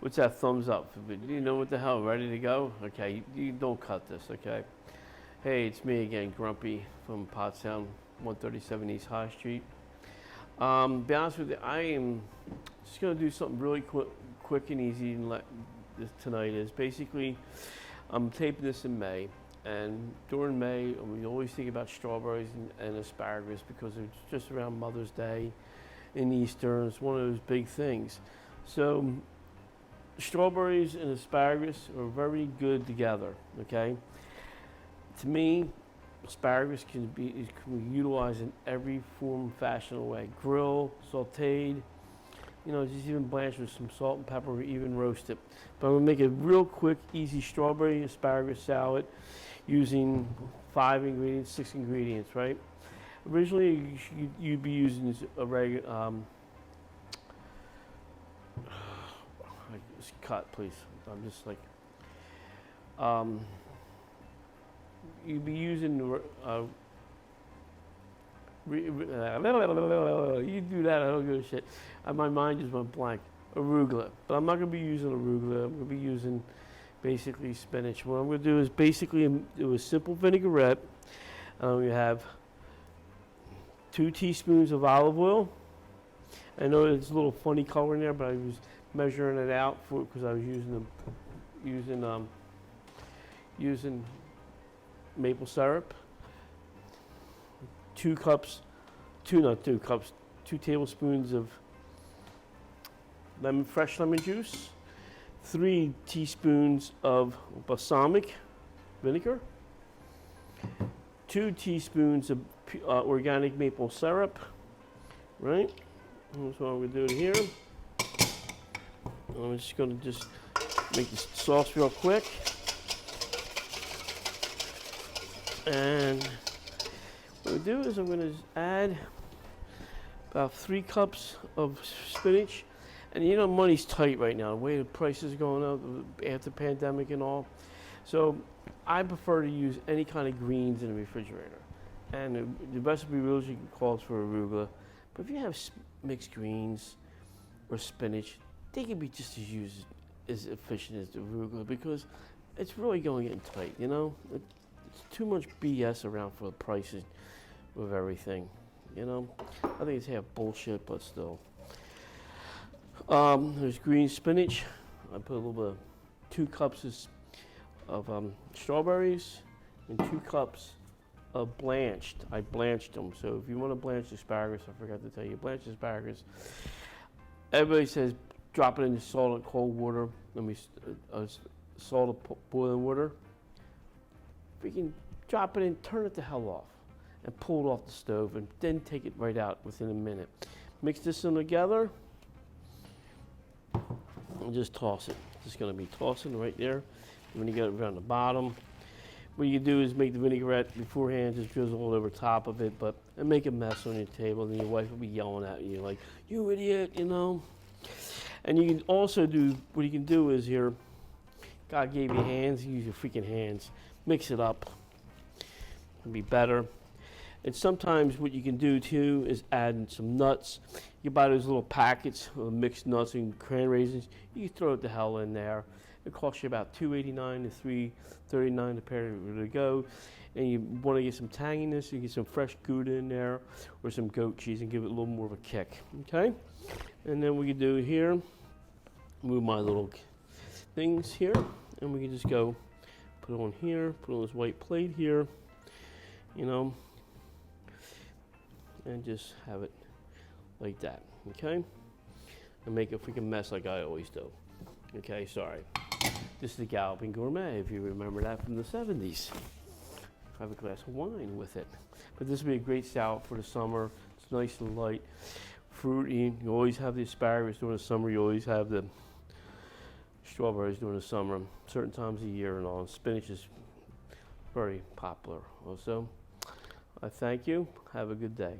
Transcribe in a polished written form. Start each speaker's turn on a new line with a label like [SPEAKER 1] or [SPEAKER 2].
[SPEAKER 1] What's that thumbs up? You know what the hell, ready to go? Okay, you don't cut this, okay? Hey, it's me again, Grumpy from Pottstown, 137 East High Street. Be honest with you, I am just gonna do something really quick and easy and tonight is basically, I'm taping this in May, and during May, we always think about strawberries and asparagus because it's just around Mother's Day and Easter, and it's one of those big things. So, strawberries and asparagus are very good together, okay? To me, asparagus can be utilized in every form, fashion, or way. Grill, sauteed, you know, just even blanched with some salt and pepper, or even roasted. But I'm gonna make a real quick, easy strawberry asparagus salad using 5 ingredients, 6 ingredients, right? Originally, you'd be using a regular, just cut, please. I'm just like, you'd be using, you do that, I don't give a shit. My mind just went blank. Arugula. But I'm not going to be using arugula. I'm going to be using basically spinach. What I'm going to do is basically do a simple vinaigrette. We have 2 teaspoons of olive oil. I know it's a little funny color in there, but I was measuring it out for because I was using maple syrup. 2 tablespoons of fresh lemon juice. 3 teaspoons of balsamic vinegar. 2 teaspoons of organic maple syrup. Right? That's what we're doing here. I'm just going to make this sauce real quick. And what we do is I'm going to add about 3 cups of spinach. And you know, money's tight right now, the way the prices are going up after the pandemic and all. So I prefer to use any kind of greens in the refrigerator. And the recipe really calls for arugula. But if you have mixed greens or spinach, they can be just as efficient as the arugula because it's really going to get tight, you know? It's too much BS around for the prices of everything, you know? I think it's half bullshit, but still. There's green spinach. I put a little bit of 2 cups of strawberries and 2 cups of blanched. I blanched them. So if you want to blanch asparagus, I forgot to tell you, blanched asparagus. Everybody says drop it in the salt and cold water. Salt and boiling water. Freaking drop it in, turn it the hell off, and pull it off the stove, and then take it right out within a minute. Mix this in together. And just toss it. Just going to be tossing right there. When you get it around the bottom, what you do is make the vinaigrette beforehand, just drizzle all over top of it, and make a mess on your table, and your wife will be yelling at you like, "You idiot," you know. And you can also do what you can do is here. God gave you hands. Use your freaking hands. Mix it up. It'll be better. And sometimes what you can do too is add in some nuts. You buy those little packets of mixed nuts and cran raisins. You can throw it the hell in there. It costs you about $2.89 to $3.39 depending to go. And you want to get some tanginess, you get some fresh Gouda in there or some goat cheese and give it a little more of a kick. Okay? And then we can do here, move my little things here, and we can just go put it on here, put it on this white plate here, you know, and just have it like that, okay? And make a freaking mess like I always do. Okay, sorry. This is the Galloping Gourmet, if you remember that from the 70s. Have a glass of wine with it. But this would be a great salad for the summer. It's nice and light, fruity. You always have the asparagus during the summer. You always have the strawberries during the summer, certain times of year and all. And spinach is very popular also. I thank you. Have a good day.